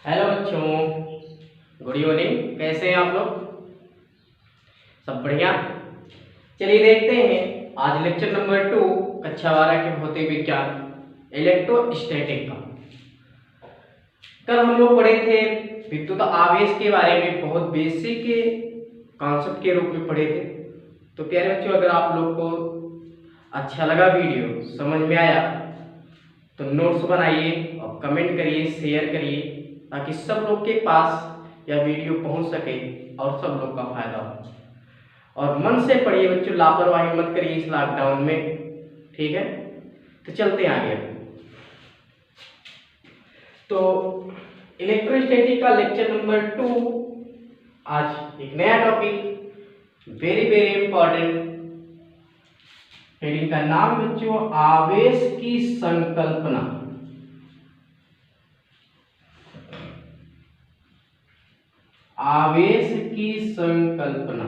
Hello बच्चों, good evening. कैसे हैं आप लोग? सब बढ़िया। चलिए देखते हैं आज लेक्चर नंबर 2 कक्षा 12 के भौतिक विज्ञान इलेक्ट्रोस्टैटिक का। कल हम लोग पढ़े थे विद्युत आवेश के बारे में, बहुत बेसिक के कॉन्सेप्ट के रूप में पढ़े थे। तो प्यारे बच्चों, अगर आप लोग को अच्छा लगा, वीडियो समझ में आया, तो नोट्स बनाइए और कमेंट करिए, शेयर करिए, ताकि सब लोग के पास यह वीडियो पहुंच सके और सब लोग का फायदा हो। और मन से पढ़िए बच्चों, लापरवाही मत करिए इस लॉकडाउन में, ठीक है? तो चलते हैं आगे। तो इलेक्ट्रोस्टैटिक का लेक्चर नंबर 2, आज एक नया topic, very very important. Heading का नाम बच्चों आवेश की संकल्पना। आवेश की संकल्पना।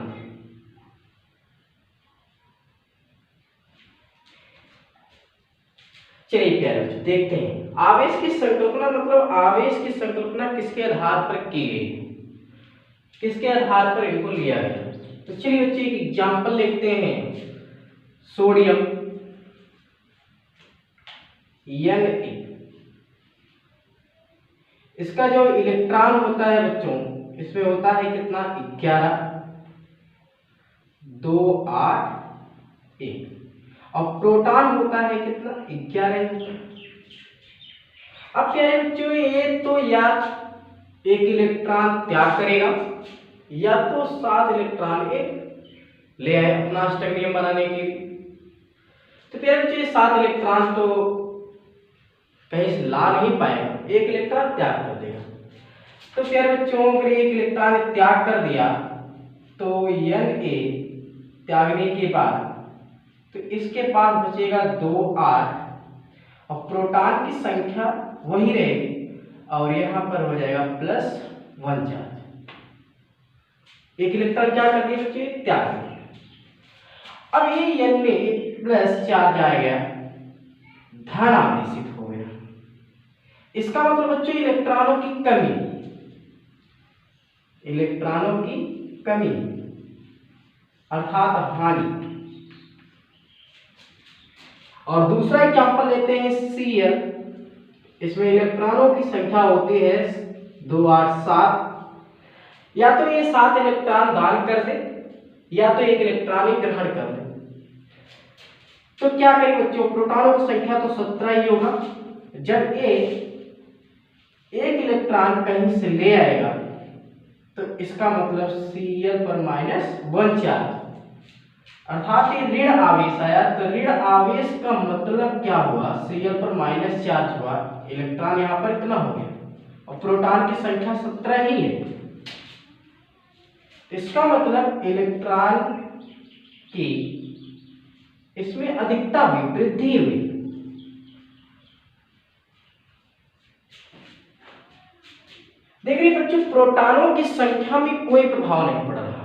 चलिए प्यारे बच्चों, देखते हैं आवेश की संकल्पना मतलब आवेश की संकल्पना किसके आधार पर की गई, किसके आधार पर इनको लिया गया। तो चलिए बच्चे एक एग्जांपल लेते हैं। सोडियम Na, इसका जो इलेक्ट्रॉन होता है बच्चों, इसमें होता है कितना, 11, 2 8 1। और प्रोटॉन होता है कितना, 11। अब प्यारे बच्चों, ये तो या एक इलेक्ट्रॉन त्याग करेगा या तो 7 इलेक्ट्रॉन एक ले आए अपना अष्टक बनाने के लिए। तो प्यारे बच्चों, ये 7 इलेक्ट्रॉन तो कहीं से ला नहीं पाएगा, एक इलेक्ट्रॉन त्याग कर देगा। तो प्यारे बच्चों, अगर एक इलेक्ट्रॉन त्याग कर दिया तो Na त्यागने के बाद तो इसके पास बचेगा 2 8 और प्रोटॉन की संख्या वही रहेगी और यहां पर हो जाएगा +1 चार्ज। एक इलेक्ट्रॉन क्या कर दिया बच्चे, त्याग दिया। अब ये Na +4 आ गया, धन आवेशित हो गया। इसका मतलब बच्चों इलेक्ट्रॉनों की कमी, इलेक्ट्रॉनों की कमी अर्थात हानि। और दूसरा एग्जांपल लेते हैं Cl, इसमें इलेक्ट्रॉनों की संख्या होती है 2 8 7। या तो ये 7 इलेक्ट्रॉन दान कर दे या तो एक इलेक्ट्रॉन ही ग्रहण कर दे। तो क्या करें बच्चों, प्रोटॉनों की संख्या तो 17 ही होगा। जब एक इलेक्ट्रॉन कहीं से ले आएगा तो इसका मतलब Cl पर -1 चार्ज, अर्थात ये ऋण आवेश आया। तो ऋण आवेश का मतलब क्या हुआ, Cl पर माइनस चार्ज हुआ, इलेक्ट्रॉन यहां पर इतना हो गया और प्रोटॉन की संख्या 17 ही है। इसका मतलब इलेक्ट्रॉन की इसमें अधिकता हुई, वृद्धि हुई। देखिए बच्चों, प्रोटॉनों की संख्या में कोई प्रभाव नहीं पड़ रहा,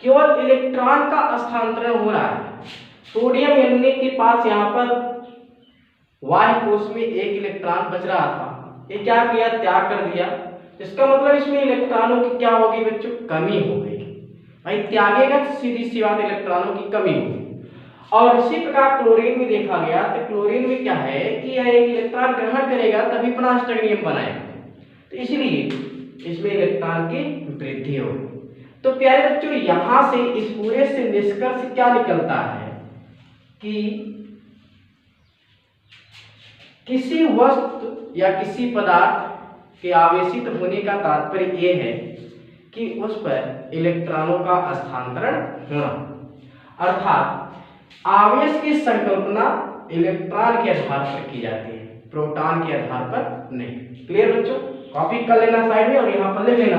केवल इलेक्ट्रॉन का स्थानांतरण हो रहा है। सोडियम Na के पास यहाँ पर वाह्य कोश में एक इलेक्ट्रॉन बच रहा था, ये क्या किया, त्याग कर दिया। इसका मतलब इसमें इलेक्ट्रॉनों की क्या होगी बच्चों, कमी हो गई। भाई त्यागेगा तो सीधी सी बात इलेक्ट्रॉनों की कमी होगी। और इसी प्रकार क्लोरीन में देखा गया, तो क्लोरीन में क्या है कि यह एक इलेक्ट्रॉन ग्रहण करेगा तभी अपना अष्टक नियम बनाएगा, तो इसलिए इसमें इलेक्ट्रॉन की वृद्धि होगी। तो प्यारे बच्चों, यहां से इस पूरे से निष्कर्ष क्या निकलता है कि किसी वस्तु या किसी पदार्थ के आवेशित होने का तात्पर्य यह है कि उस पर इलेक्ट्रॉनों का स्थानांतरण होना, अर्थात आवेश की संकल्पना इलेक्ट्रॉन के आधार पर की जाती है, प्रोटॉन के आधार पर नहीं। क्लियर बच्चों? कॉपी कर लेना साइड में और यहां पर लिख लेना,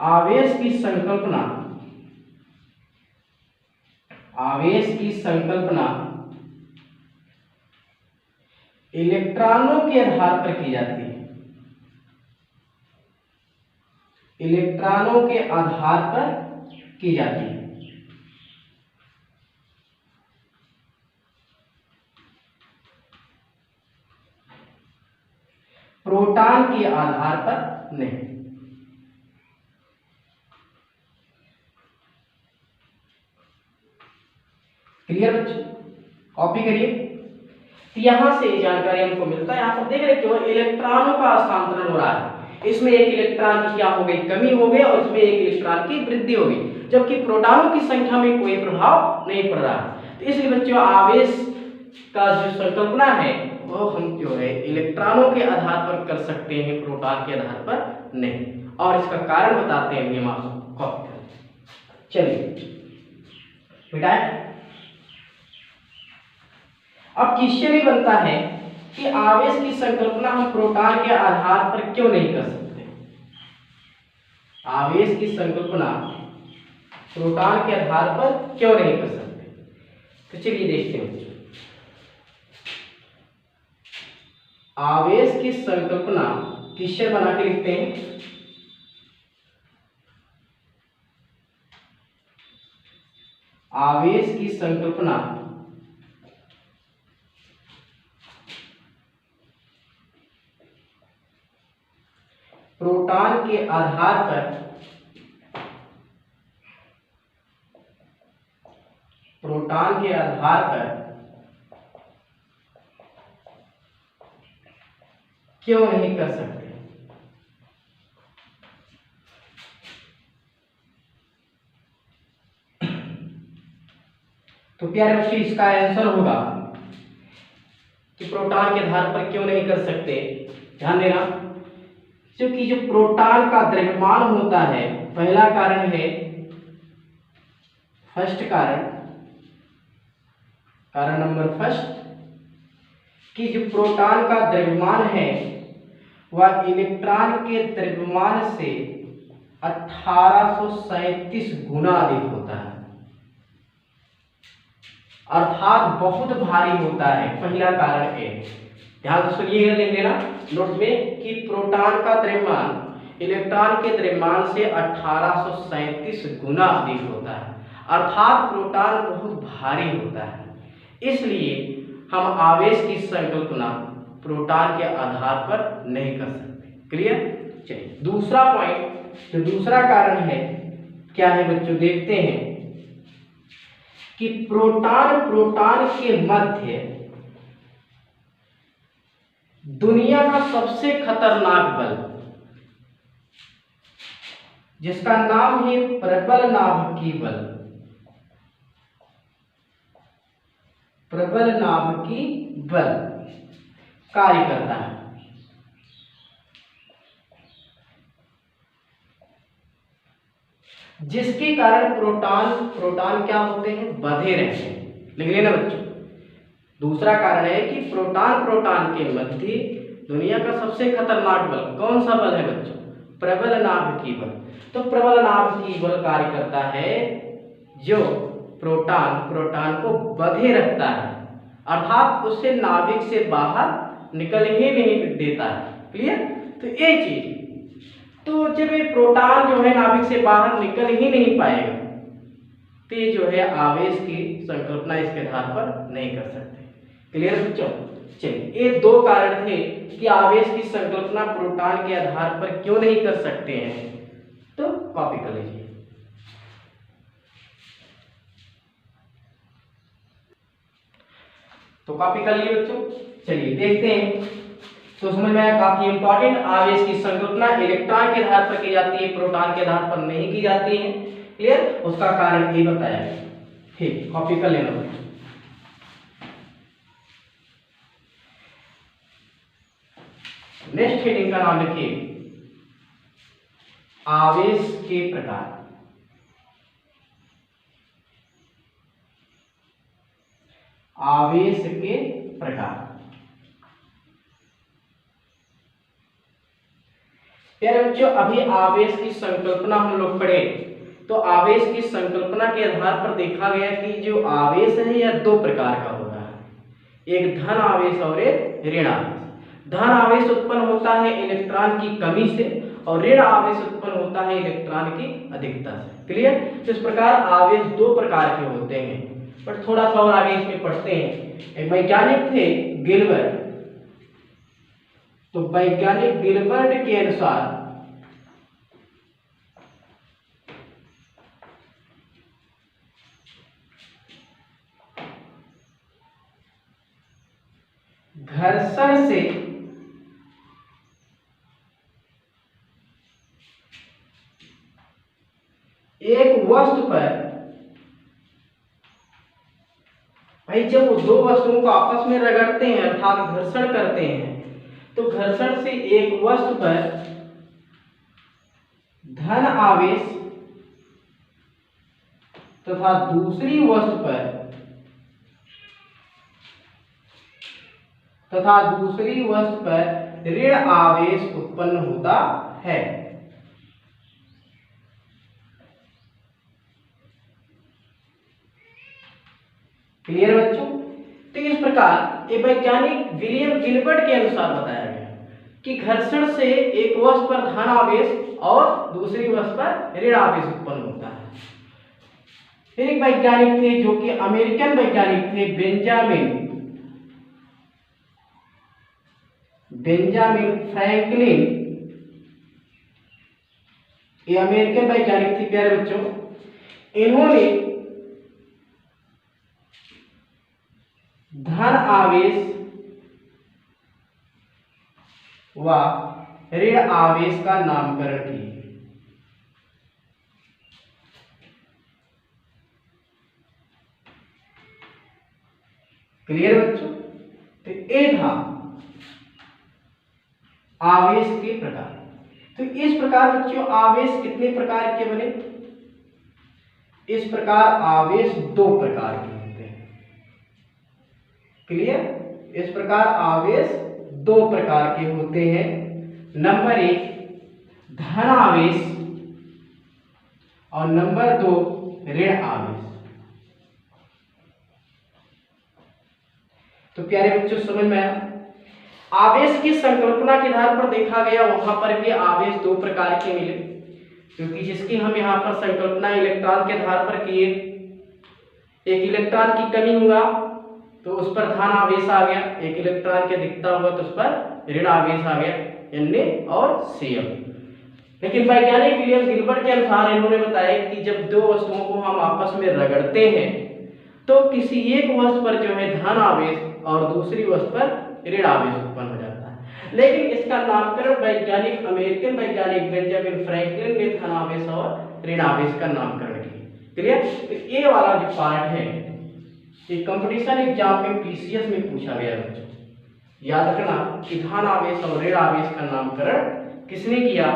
आवेश की संकल्पना, आवेश की संकल्पना इलेक्ट्रॉनों के आधार पर की जाती है, इलेक्ट्रॉनों के आधार पर की जाती है। प्रोटॉन के आधार पर नहीं। क्लियर बच्चों? कॉपी करिए। तो यहां से जानकारी हमको मिलता है, यहां पर देख रहे हो इलेक्ट्रॉनों का हस्तांतरण हो रहा है। इसमें एक इलेक्ट्रॉन की क्या हो गई, कमी हो गई, और इसमें एक इलेक्ट्रॉन की वृद्धि हो गई, जबकि प्रोटॉनों की संख्या में कोई प्रभाव नहीं पड़ रहा। तो इसलिए बच्चों आवेश का जो संकल्पना है वो हम जो है इलेक्ट्रॉनों के आधार पर कर सकते हैं, प्रोटॉन के आधार पर नहीं। और इसका कारण बताते हैं हम आपको। चलिए बेटा, अब क्वेश्चन ही बनता है कि आवेश की संकल्पना हम प्रोटॉन के आधार पर क्यों नहीं कर सकते। आवेश की संकल्पना प्रोटॉन के आधार पर क्यों नहीं कर सकते, तो चलिए देखते हैं। आवेश की संकल्पना क्वेश्चन बना के लिखते हैं। आवेश की संकल्पना प्रोटॉन के आधार पर क्यों नहीं कर सकते। तो प्यारे बच्चों इसका आंसर होगा कि प्रोटॉन के आधार पर क्यों नहीं कर सकते। ध्यान देना, क्योंकि जो प्रोटॉन का द्रव्यमान होता है, पहला कारण है, फर्स्ट कारण नंबर फर्स्ट, कि जो प्रोटॉन का द्रव्यमान है वह इलेक्ट्रॉन के द्रव्यमान से 1837 गुना अधिक होता है, अर्थात बहुत भारी होता है। पहला कारण है, ध्यान से सुनिएगा, लिख लेना नोट्स में कि प्रोटॉन का द्रव्यमान इलेक्ट्रॉन के द्रव्यमान से 1837 गुना अधिक होता है, अर्थात प्रोटॉन बहुत भारी होता है। इसलिए हम आवेश की संकल्पना प्रोटॉन के आधार पर नहीं कर सकते। क्लियर? चलिए दूसरा पॉइंट, जो दूसरा कारण है क्या है बच्चों, देखते हैं कि प्रोटॉन के मध्य दुनिया का सबसे खतरनाक बल, जिसका नाम है प्रबल नाभिकीय बल, प्रबल नाभिकीय बल कार्य करता है। जिसके कारण प्रोटॉन क्या होते हैं, बंधे रहते हैं। लिख लेना बच्चों, दूसरा कारण है कि प्रोटॉन के मध्य दुनिया का सबसे खतरनाक बल, कौन सा बल है बच्चों, प्रबल नाभिकीय बल। तो प्रबल नाभिकीय बल कार्य करता है जो प्रोटॉन को बंधे रखता है, अर्थात उसे नाभिक से बाहर निकल ही नहीं देता है। क्लियर? तो ये चीज, तो जब ये प्रोटॉन जो है नाभिक से बाहर निकल ही नहीं पाएगा, तो ये जो है आवेश की संकल्पना इसके आधार पर नहीं कर सकते। क्लियर बच्चों? चलिए ये दो कारण थे कि आवेश की संकल्पना प्रोटॉन के आधार पर क्यों नहीं कर सकते हैं। तो कॉपी कर लीजिए। तो कॉपी कर लिए बच्चों। चलिए देखते हैं, तो समझ में आया, काफी इंपॉर्टेंट। आवेश की संकल्पना इलेक्ट्रॉन के आधार पर की जाती है, प्रोटॉन के आधार पर नहीं की जाती है। क्लियर? उसका कारण ये बताया गया। ठीक, कॉपी कर लेना बच्चों। नेक्स्ट हेडिंग का नाम लिखिए, आवेश के प्रकार। आवेश के प्रकार। प्यारे बच्चों, अभी आवेश की संकल्पना हम लोग पढ़े, तो आवेश की संकल्पना के आधार पर देखा गया कि जो आवेश है यह दो प्रकार का होता है, एक धन आवेश और एक ऋण आवेश। धन आवेश उत्पन्न होता है इलेक्ट्रॉन की कमी से, और ऋण आवेश उत्पन्न होता है इलेक्ट्रॉन की अधिकता से। क्लियर? तो इस प्रकार आवेश दो प्रकार के होते हैं। पर थोड़ा सा और आगे इसमें पढ़ते हैं। एक वैज्ञानिक थे गिलबर्ट, तो वैज्ञानिक गिलबर्ट के अनुसार घर्षण से एक वस्तु पर, भाई जब वो दो वस्तुओं को आपस में रगड़ते हैं अर्थात घर्षण करते हैं, तो घर्षण से एक वस्तु पर धन आवेश तथा दूसरी वस्तु पर ऋण आवेश उत्पन्न होता है। क्लियर बच्चों? तो इस प्रकार ये वैज्ञानिक विलियम गिलबर्ट के अनुसार बताया गया कि घर्षण से एक वस्तु पर धन आवेश और दूसरी वस्तु पर ऋण आवेश उत्पन्न होता है। फिर एक वैज्ञानिक थे जो कि अमेरिकन वैज्ञानिक थे, बेंजामिन फ्रैंकलिन। ये अमेरिकन वैज्ञानिक थे प्यारे बच्चों। इन्होंने धन आवेश व ऋण आवेश का नामकरण किया। क्लियर बच्चों? तो ये था आवेश के प्रकार। तो इस प्रकार बच्चों आवेश कितने प्रकार के बने? इस प्रकार आवेश दो प्रकार के होते हैं। क्लियर? इस प्रकार आवेश दो प्रकार के होते हैं। नंबर एक धन आवेश और नंबर दो ऋण आवेश। तो प्यारे बच्चों समझ में आया? आवेश की संकल्पना के आधार पर देखा गया, वहां पर भी आवेश दो प्रकार के मिले, क्योंकि जिसकी हम यहाँ पर संकल्पना इलेक्ट्रॉन के आधार पर किए। एक इलेक्ट्रॉन की कमी हुआ तो उस पर धन आवेश आ गया, एक इलेक्ट्रॉन की अधिकता हुआ तो उस पर ऋण आवेश आ गया, Na और Cl। लेकिन वैज्ञानिक विलियम गिलबर्ट के अनुसार इन्होंने बताया कि जब दो वस्तुओं को हम आपस में रगड़ते हैं तो किसी एक वस्तु पर जो है धन आवेश और दूसरी वस्तु पर ऋण आवेश उत्पन्न हो जाता है। लेकिन इसका नामकरण वैज्ञानिक अमेरिकन वैज्ञानिक बेंजामिन फ्रैंकलिन ने धन आवेश और ऋण आवेश का नामकरण किया। क्लियर? तो ये वाला जो पार्ट है ये कंपटीशन एग्जाम में पीसीएस में पूछा गया बच्चों। याद रखना कि धन आवेश और ऋण आवेश का नामकरण किसने किया?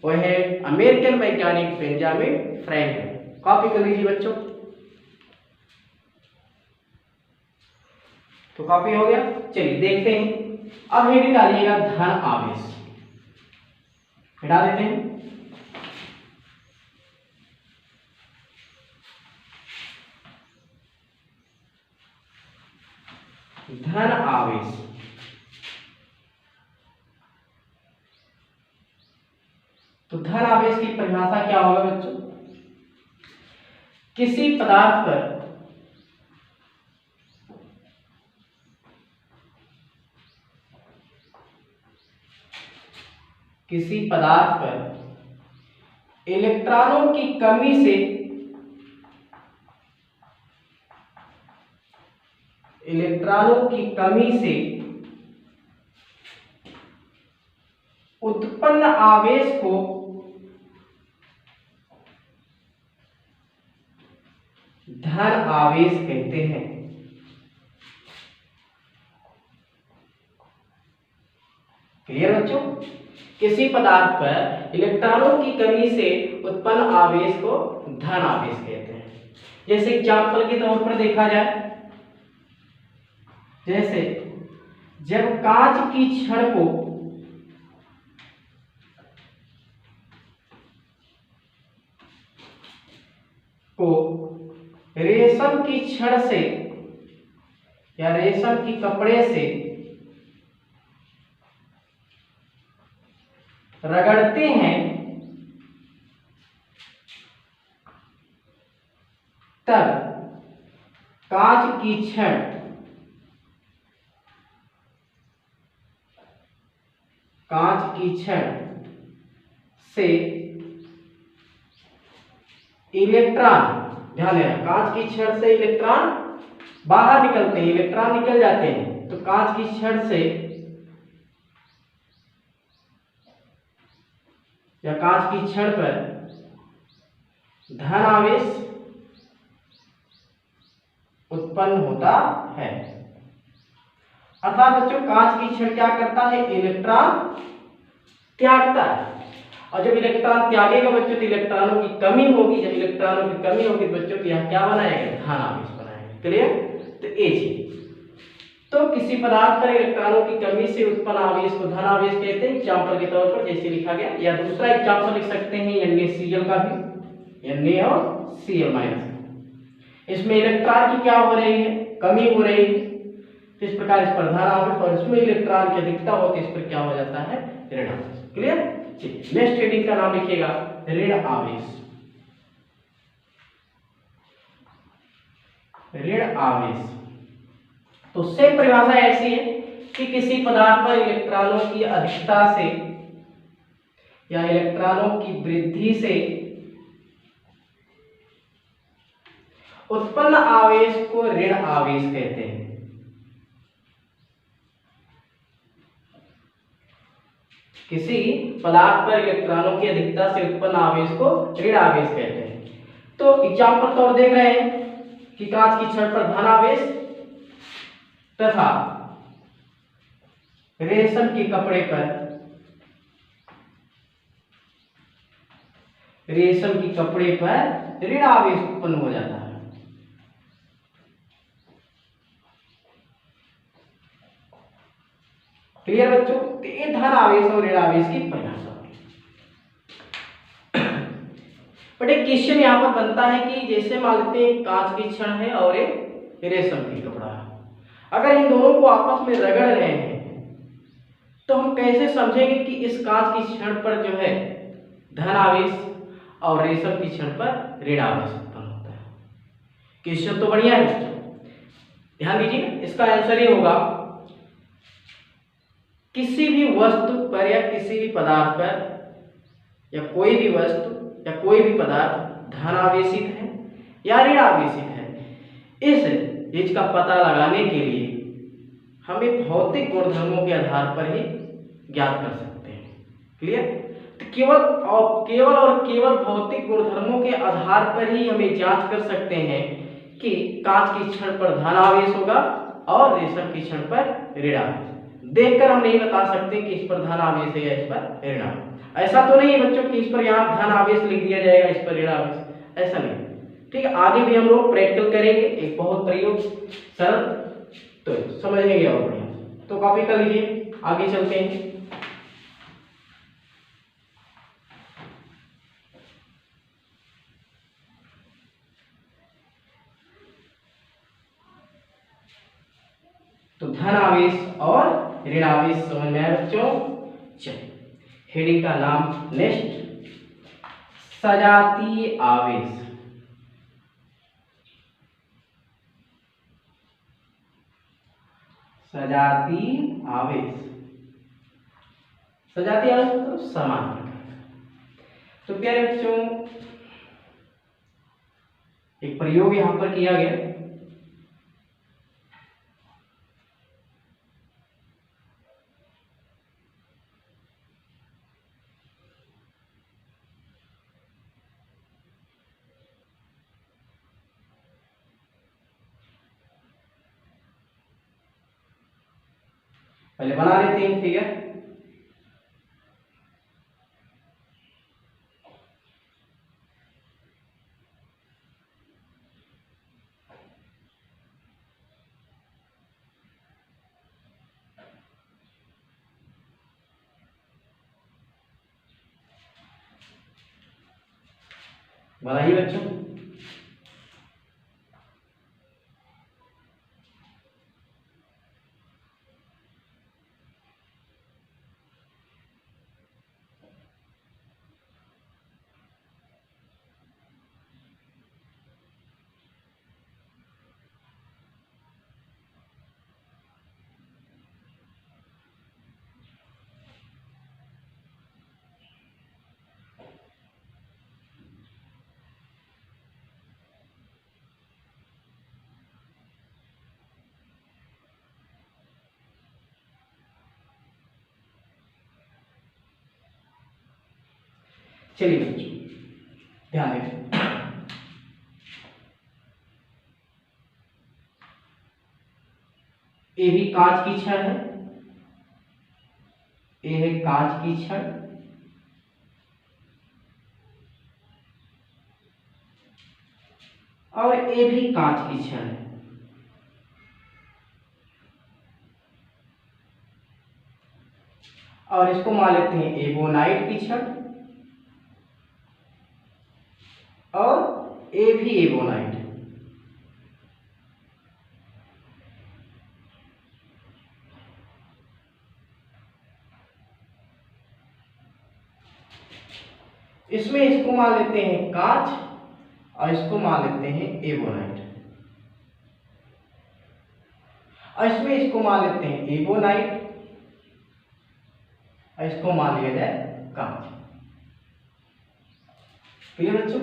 वह है अमेरिकन वैज्ञानिक बेंजामिन फ्रैंकलिन। कॉपी कर लीजिए बच्चों। तो कॉपी हो गया। चलिए देखते हैं। अब हेडिंग डालिएगा धन आवेश, हटा देते हैं। धन आवेश तो धन आवेश की परिभाषा क्या होगा बच्चों? किसी पदार्थ पर इलेक्ट्रॉनों की कमी से उत्पन्न आवेश को धन आवेश कहते हैं। क्लियर बच्चों? किसी पदार्थ पर इलेक्ट्रॉनों की कमी से उत्पन्न आवेश को धन आवेश कहते हैं। जैसे एग्जाम्पल के तौर पर देखा जाए, जैसे जब कांच की छड़ को रेशम की छड़ से या रेशम की कपड़े से रगड़ते हैं तब कांच की छड़ कांच की छड़ से इलेक्ट्रॉन, ध्यान देना, कांच की छड़ से इलेक्ट्रॉन बाहर निकलते हैं, इलेक्ट्रॉन निकल जाते हैं, तो कांच की छड़ से या कांच की छड़ पर धन आवेश उत्पन्न होता है। अर्थात बच्चों कांच की छड़ क्या करता है, इलेक्ट्रॉन त्यागता है, और जब इलेक्ट्रॉन त्यागेगा बच्चों तो इलेक्ट्रॉनों की कमी होगी, जब इलेक्ट्रॉनों की कमी होगी तो बच्चों तो यह क्या बनाएगा, धन आवेश बनाएगा। क्लियर? तो ए चीज, तो किसी पदार्थ पर इलेक्ट्रॉनों की कमी से उत्पन्न आवेश को धन आवेश कहते हैं, एग्जाम्पल के तौर पर जैसे लिखा गया, या दूसरा एग्जाम्पल लिख सकते हैं NaCl का भी, Na और Cl माइनस। इसमें इलेक्ट्रॉन की क्या हो रही है, कमी हो रही है, तो इस प्रकार इस पर धन आवेश, और इसमें इलेक्ट्रॉन की अधिकता होती है, इस पर क्या हो जाता है, ऋण आवेश। क्लियर? नेक्स्ट हेडिंग का नाम लिखिएगा ऋण आवेश। ऋण आवेश तो सेम परिभाषा ऐसी है कि किसी पदार्थ पर इलेक्ट्रॉनों की अधिकता से या इलेक्ट्रॉनों की वृद्धि से उत्पन्न आवेश को ऋण आवेश कहते हैं। किसी पदार्थ पर इलेक्ट्रॉनों की अधिकता से उत्पन्न आवेश को ऋण आवेश कहते हैं। तो एग्जाम्पल तौर देख रहे हैं कि कांच की छड़ पर धन आवेश तथा रेशम के कपड़े पर ऋण आवेश उत्पन्न हो जाता है। क्लियर बच्चों? तो ये धन आवेश और ऋण आवेश की परिभाषा। बट एक क्वेश्चन यहाँ पर बनता है कि जैसे मान लेते हैं कांच की छड़ है और एक रेशम की कपड़ा है, अगर इन दोनों को आपस में रगड़ रहे हैं तो हम कैसे समझेंगे कि इस कांच की छड़ पर जो है धन आवेश और रेशम की छड़ पर ऋण आवेश उत्पन्न होता है? क्वेश्चन तो बढ़िया है बच्चों, ध्यान दीजिए। इसका आंसर ये होगा, किसी भी वस्तु पर या किसी भी पदार्थ पर या कोई भी वस्तु या कोई भी पदार्थ धन आवेशित है या ऋण आवेशित है, इस चीज का पता लगाने के लिए हमें भौतिक गुणधर्मों के आधार पर ही ज्ञात कर सकते हैं। क्लियर? तो केवल और केवल भौतिक गुणधर्मों के आधार पर ही हमें जांच कर सकते हैं कि कांच की छड़ पर धन आवेश होगा और रेशम की छड़ पर ऋण आवेश। देखकर हम नहीं बता सकते कि इस पर धन आवेश है या इस पर ऋण आवेश। ऐसा तो नहीं है बच्चों कि इस पर यहाँ धन आवेश लिख दिया जाएगा, इस पर ऋण आवेश, ऐसा नहीं। ठीक है, आगे भी हम लोग प्रैक्टिकल करेंगे, एक बहुत प्रयोग सरल, तो समझेंगे और बढ़िया। तो कॉपी कर लीजिए, आगे चलते हैं। तो धन आवेश और ऋण आवेश समझ में आया बच्चों? चलिए, हेडिंग का नाम नेक्स्ट, सजातीय आवेश। सजातीय आवेश, सजातीय आवेश मतलब समान। तो प्यारे बच्चों, एक प्रयोग यहां पर किया गया। पहले बना लेते हैं फिगर। बनाइए बच्चों। चलिए बच्चों ध्यान दें, ये भी कांच की छड़ है, ये है कांच की छड़, और ये भी कांच की छड़ है। और इसको मान लेते हैं एबोनाइट की छड़, और ये भी एबोनाइट। इसमें इसको मान लेते हैं कांच, और इसको मान लेते हैं एबोनाइट, और इसमें इसको मान लेते हैं एबोनाइट, और इसको मान लिया जाए कांच। क्लियर बच्चों?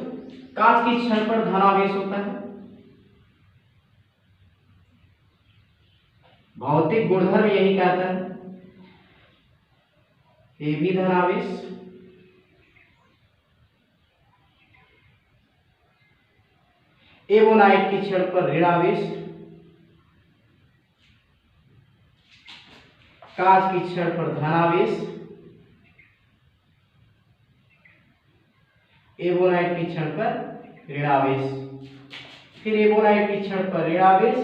कांच की छड़ पर धनावेश होता है, भौतिक गुणधर्म यही कहता है, ये भी धनावेश, एबोनाइट की छड़ पर ऋणावेश, कांच की छड़ पर धनावेश, एबोनाइट की छड़ पर ऋणावेश, फिर एबोनाइट की छड़ पर ऋणावेश,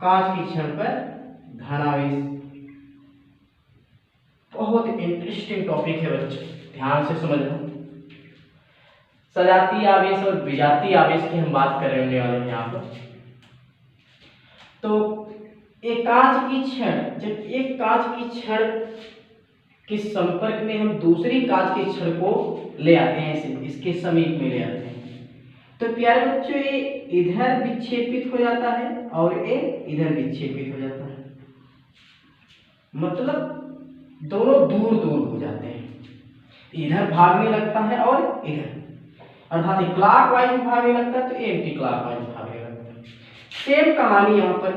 कांच की छड़ पर धनावेश। बहुत इंटरेस्टिंग टॉपिक है बच्चों, ध्यान से समझना। सजातीय आवेश और विजातीय आवेश की हम बात करने वाले हैं यहाँ पर। तो एक कांच की छड़, जब एक कांच की छड़ के संपर्क में हम दूसरी कांच की छड़ को ले आते हैं, ऐसे इसके समीप में ले आते हैं, तो प्यारे बच्चों ये इधर विक्षेपित हो जाता है और ये इधर विक्षेपित हो जाता है, मतलब दोनों दूर दूर हो जाते हैं, इधर भागने लगता है और इधर, अर्थात क्लॉकवाइज भागने लगता है तो एंटी क्लॉकवाइज भागने लगता है। सेम कहानी यहाँ पर,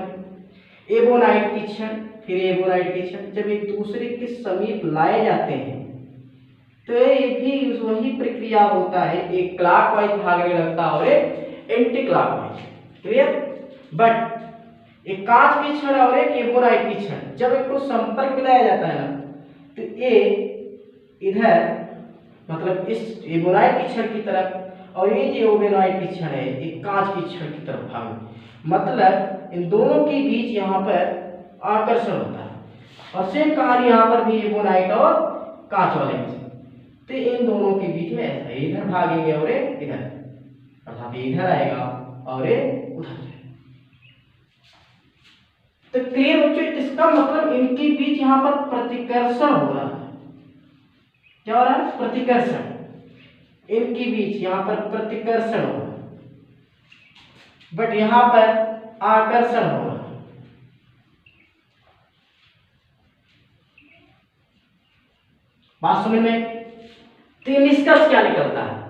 एबोनाइट की छड़ फिर एबोनाइट की छड़ जब एक दूसरे के समीप लाए जाते हैं तो ये भी वही प्रक्रिया होता है, एक क्लॉकवाइज भागने लगता है और एक एंटी क्लॉकवाइज। क्लियर? बट एक कांच की छड़ और एक एबोनाइट की छड़ जब इनको संपर्क में लाया जाता है ना, तो ये इधर मतलब इस एबोनाइट की छड़ की तरफ, और ये जो एबोनाइट की छड़ है एक कांच की छड़ की तरफ भाग, मतलब इन दोनों के बीच यहाँ पर आकर्षण होता है। और सेम कहानी यहाँ पर भी एबोनाइट और कांच वाले में, तो इन दोनों के बीच में ऐसा इधर भागेंगे और इधर, अर्थात इधर आएगा और उधर। तो क्लियर बच्चों, इसका मतलब इनके बीच यहाँ पर प्रतिकर्षण हो रहा है। क्या हो रहा है? प्रतिकर्षण। इनके बीच यहाँ पर प्रतिकर्षण हो रहा है, बट यहाँ पर आकर्षण हो रहा है। बात समझ में? तो निष्कर्ष क्या निकलता है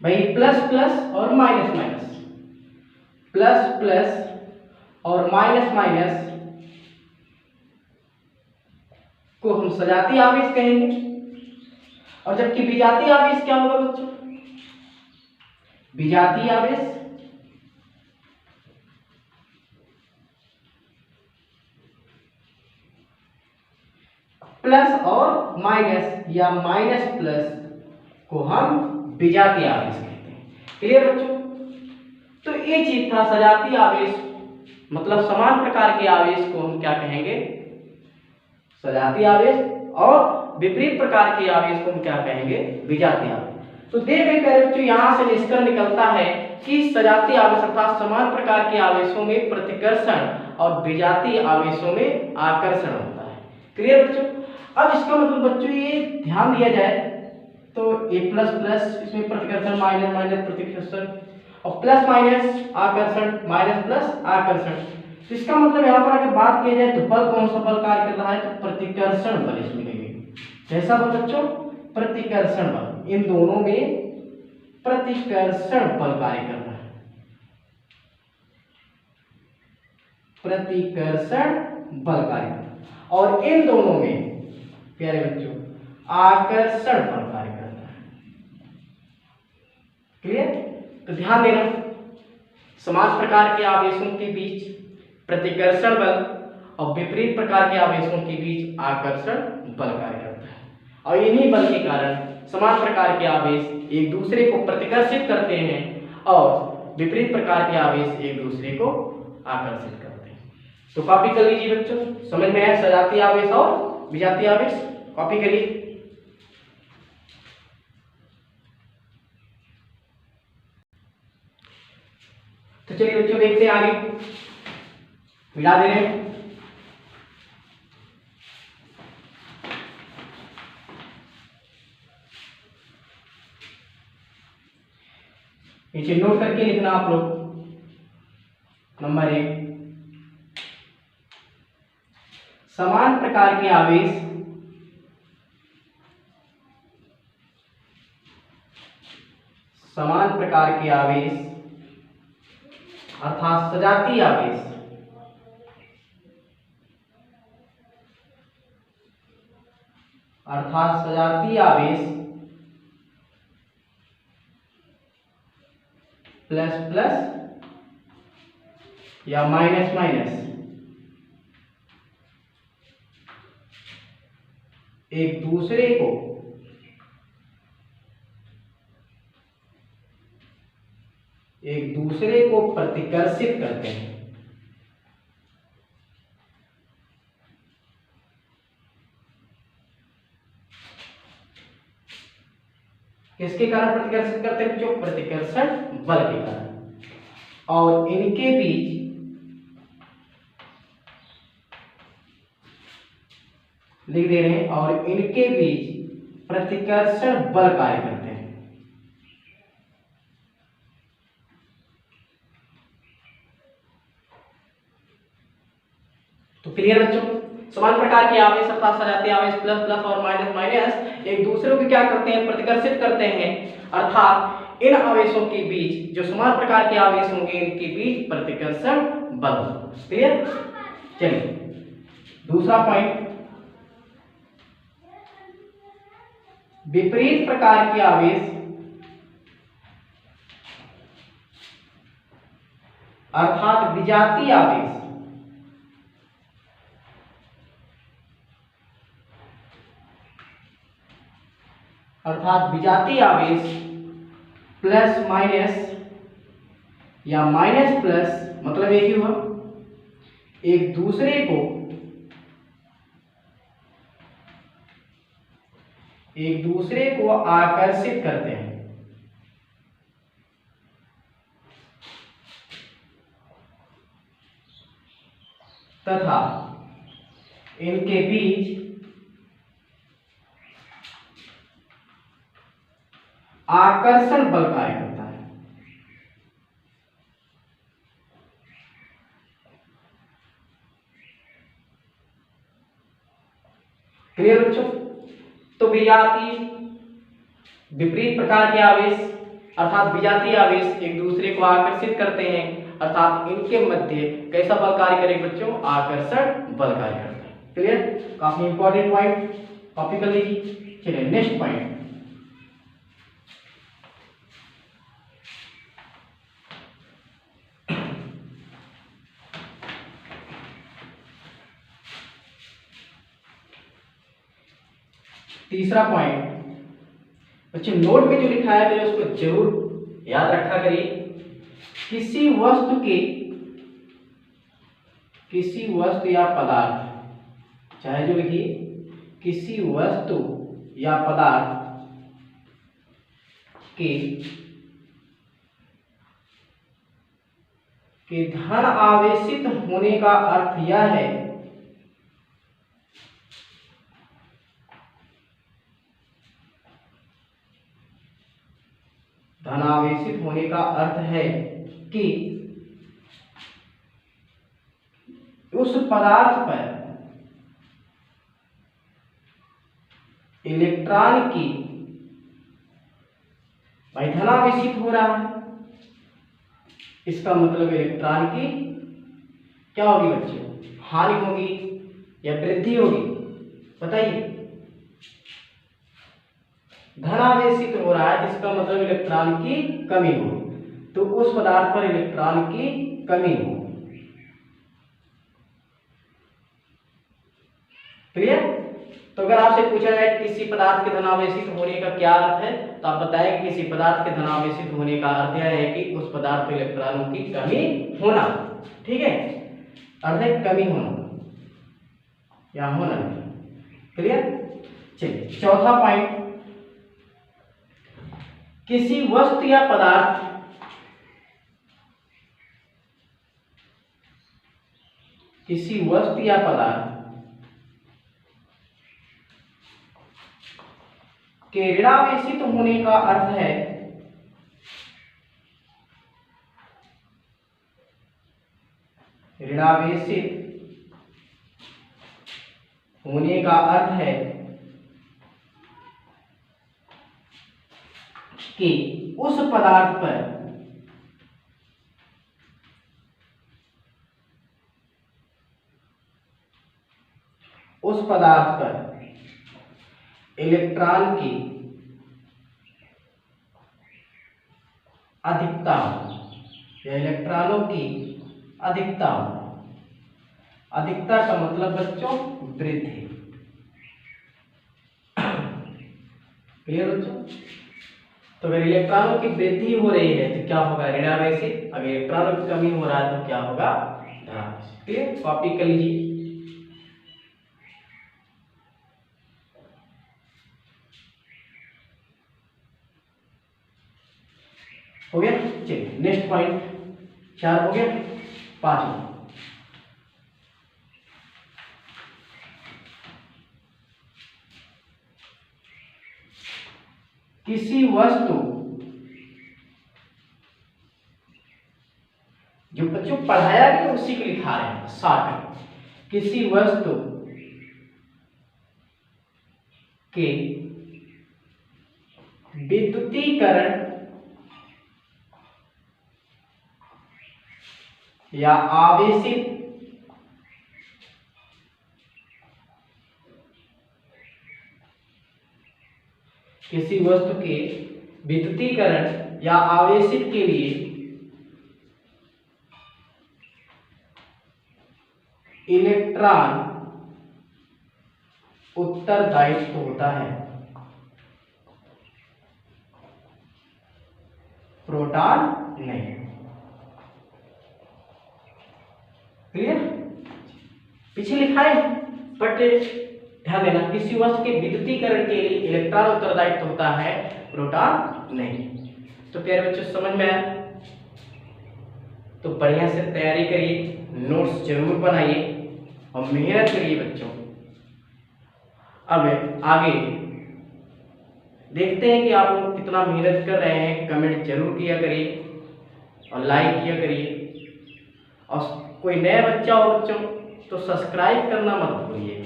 भाई? प्लस प्लस और माइनस माइनस, प्लस प्लस और माइनस माइनस को हम सजातीय आवेश कहेंगे, और जबकि विजातीय आवेश क्या होगा बच्चों? विजातीय आवेश प्लस और माइनस या माइनस प्लस को हम विजातीय आवेश कहते हैं। क्लियर बच्चों? तो ये चीज था सजातीय आवेश, मतलब समान प्रकार के आवेश को हम क्या कहेंगे? सजातीय आवेश, और विपरीत प्रकार के आवेश को हम क्या कहेंगे? विजातीय आवेश। तो देख रहे प्यारे बच्चों, यहाँ से निष्कर्ष निकलता है कि सजातीय आवेश अर्थात समान प्रकार के आवेशों में प्रतिकर्षण और विजातीय आवेशों में आकर्षण होता है। क्लियर बच्चों? अब इसका मतलब बच्चों ये ध्यान दिया जाए तो ए प्लस प्लस इसमें प्रतिकर्षण, माइनस माइनस प्रतिकर्षण, और प्लस माइनस आकर्षण, माइनस प्लस आकर्षण। तो इसका मतलब यहाँ पर अगर बात की जाए तो बल कौन सा बल कार्य कर रहा है? तो प्रतिकर्षण बल इसमें लगेगा। कैसा बल बच्चों? प्रतिकर्षण बल। इन दोनों में प्रतिकर्षण बल कार्य कर रहा है, प्रतिकर्षण बल कार्य, और इन दोनों में प्यारे बच्चों आकर्षण बल कार्य करता है। क्लियर? तो ध्यान देना, समान प्रकार के आवेशों के बीच प्रतिकर्षण बल और विपरीत प्रकार के आवेशों के बीच आकर्षण बल कार्य करता है। और इन्हीं बल के कारण समान प्रकार के आवेश एक दूसरे को प्रतिकर्षित करते हैं और विपरीत प्रकार के आवेश एक दूसरे को आकर्षित करते हैं। तो कॉपी कर लीजिए बच्चों, समझ में आया सजातीय आवेश और विजातीय आवेश? कॉपी करिए। तो चलिए बच्चों देखते हैं आगे, मिला दे रहे हैं। नीचे नोट करके लिखना आप लोग। नंबर 1, समान प्रकार के आवेश अर्थात सजातीय आवेश प्लस प्लस या माइनस माइनस एक दूसरे को प्रतिकर्षित करते हैं। किसके कारण प्रतिकर्षित करते हैं? जो प्रतिकर्षण बल के कारण। और इनके बीच लिख दे रहे हैं, और इनके बीच प्रतिकर्षण बल कार्य करते हैं। तो क्लियर बच्चों? समान प्रकार के आवेश अर्थात सजातीय आवेश प्लस प्लस और माइनस माइनस एक दूसरे को क्या करते हैं? प्रतिकर्षित करते हैं। अर्थात इन आवेशों के बीच जो समान प्रकार के आवेश होंगे इनके बीच प्रतिकर्षण बल। क्लियर? चलिए दूसरा पॉइंट, विपरीत प्रकार के आवेश अर्थात विजातीय आवेश प्लस माइनस या माइनस प्लस मतलब एक ही हुआ, एक दूसरे को आकर्षित करते हैं। तथा इनके बीच आकर्षण बल कार्य करता है। क्लियर बच्चों? तो विजातीय विपरीत प्रकार के आवेश अर्थात विजातीय आवेश एक दूसरे को आकर्षित करते हैं, अर्थात इनके मध्य कैसा बल कार्य करेगा बच्चों? आकर्षण बल कार्य करता है। क्लियर? काफी इंपॉर्टेंट पॉइंट, कॉपी कर लीजिए। चलिए नेक्स्ट पॉइंट, तीसरा पॉइंट बच्चों नोट में जो लिखा है मेरे उसको जरूर याद रखा करिए। किसी वस्तु या पदार्थ, चाहे जो लिखिए, किसी वस्तु या पदार्थ के धन आवेशित होने का अर्थ यह है धनावेशित होने का अर्थ है कि उस पदार्थ पर इलेक्ट्रॉन की भाई धनावेशित हो रहा है, इसका मतलब इलेक्ट्रॉन की क्या होगी बच्चों? हानि होगी या वृद्धि होगी? बताइए। धनावेशित हो रहा है, इसका मतलब इलेक्ट्रॉन की कमी हो, तो उस पदार्थ पर इलेक्ट्रॉन की कमी हो। क्लियर? तो अगर आपसे पूछा जाए किसी पदार्थ के धनावेशित होने का क्या अर्थ है, तो आप बताएं कि किसी पदार्थ के धनावेशित होने का अर्थ यह है कि उस पदार्थ पर इलेक्ट्रॉनों की कमी होना। ठीक है, अर्थ है कमी होना या होना। क्लियर? चलिए चौथा पॉइंट, किसी वस्तु या पदार्थ के ऋणावेशित होने का अर्थ है कि उस पदार्थ पर इलेक्ट्रॉन की अधिकता या इलेक्ट्रॉनों की अधिकता का मतलब बच्चों वृद्धि। क्लियर बच्चों? तो अगर इलेक्ट्रॉनों की वृद्धि हो रही है तो क्या होगा? ऋणावेशित। अगर इलेक्ट्रॉनों की कमी हो रहा है तो क्या होगा? धनावेशित। क्लियर? कॉपी कर लीजिए। हो गया? चलिए नेक्स्ट पॉइंट, 4 हो गया। 5, किसी वस्तु, जो बच्चों पढ़ाया गया उसी को लिखा रहे हैं, शॉर्ट। किसी वस्तु के विद्युतीकरण या आवेशित किसी वस्तु के विद्युतीकरण या आवेशित के लिए इलेक्ट्रॉन उत्तरदायित्व होता है, प्रोटॉन नहीं। क्लियर? पीछे लिखा है बट ध्यान देना, किसी वस्तु के विद्युतीकरण के लिए इलेक्ट्रॉन उत्तरदायित्व होता है, प्रोटॉन नहीं। तो प्यारे बच्चों समझ में आया? तो बढ़िया से तैयारी करिए, नोट्स जरूर बनाइए और मेहनत करिए बच्चों। अब आगे देखते हैं कि आप लोग कितना मेहनत कर रहे हैं। कमेंट जरूर किया करिए और लाइक किया करिए, और कोई नया बच्चा हो बच्चों तो सब्सक्राइब करना मत भूलिए,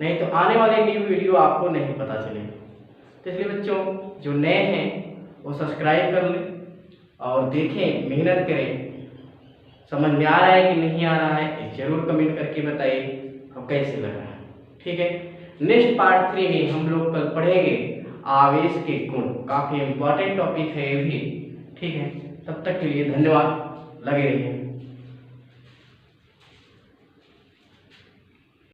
नहीं तो आने वाले न्यू वीडियो आपको नहीं पता चलेगा। तो इसलिए बच्चों जो नए हैं वो सब्सक्राइब कर लें और देखें, मेहनत करें। समझ में आ रहा है कि नहीं आ रहा है जरूर कमेंट करके बताइए और कैसे लग रहा है। ठीक है, नेक्स्ट पार्ट 3 में हम लोग कल पढ़ेंगे आवेश के गुण। काफी इंपॉर्टेंट टॉपिक है ये भी। ठीक है, तब तक के लिए धन्यवाद, लगे रहिए।